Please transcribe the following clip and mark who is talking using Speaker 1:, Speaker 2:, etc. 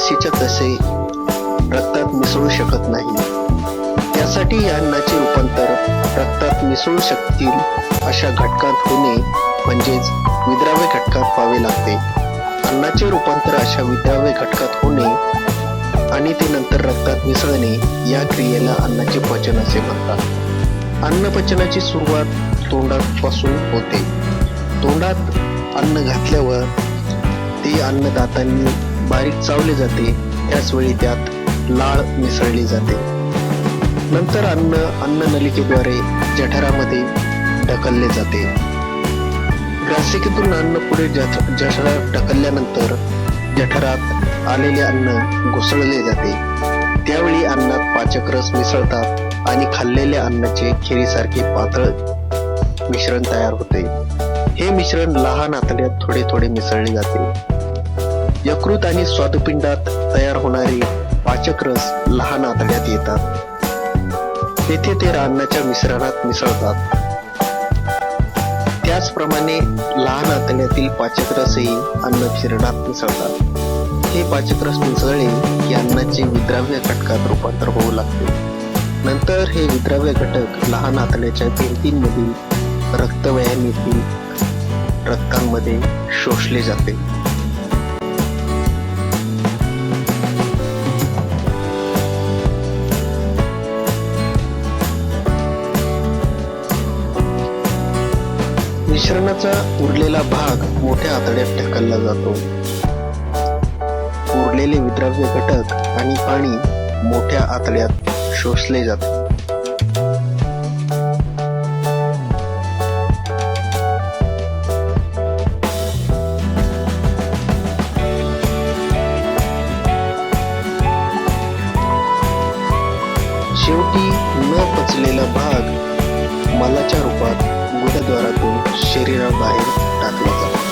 Speaker 1: जसेच्या तसे रक्तात मिसळू शकत नाही. त्यासाठी या अन्नाचे रूपांतर रक्तात मिसळू शकतील अशा घटकात होणे म्हणजेच विद्राव्य घटकात व्हावे लागते. अन्नाचे रूपांतर अशा विद्राव्य घटकात होणे आणि ते नंतर रक्तात मिसळणे या क्रियेला अन्नाचे पचन असे म्हणतात. अन्नपचनाची सुरुवात तोंडापासून होते. तोंडात अन्न घातल्यावर ते अन्न दातांनी बारीक चावले जाते. त्याचवेळी त्यात लाळ मिसळली जाते. नंतर अन्न नलिकेद्वारे जठरामध्ये ढकलले जाते. ग्रासिकेतून अन्न पुढे जठरात ढकलल्यानंतर जठरात आलेले अन्न घुसळले जाते. त्यावेळी अन्नात पाचक रस मिसळतात आणि खाल्लेल्या अन्नाचे खिरीसारखे पातळ मिश्रण तयार होते. हे मिश्रण लहान आतड्यात थोडे थोडे मिसळले जाते. यकृत आणि स्वादुपिंडात तयार होणारे पाचक रस लहान आतड्यात येतात. तेथे ते अन्नाच्या मिश्रणात मिसळतात. त्याचप्रमाणे लहान आतड्यातील पाचक रसही अन्न मिश्रणात मिसळतात. हे पाचक रस मिसळले की अन्नाचे विद्राव्य घटकात रूपांतर होऊ लागते. नंतर हे विद्राव्य घटक लहान आतड्याच्या भिंतींमधील रक्तवाहिनीतील रक्तांमध्ये शोषले जाते. मिश्रणाचा उरलेला भाग मोठ्या आतड्यात ढकलला जातो. उरलेले विद्राव्य घटक आणि पाणी मोठ्या आतड्यात शोषले जाते. शेवटी न पचलेला भाग मलाच्या रूपात गुदद्वारातून शरीराबाहेर टाकला जातो.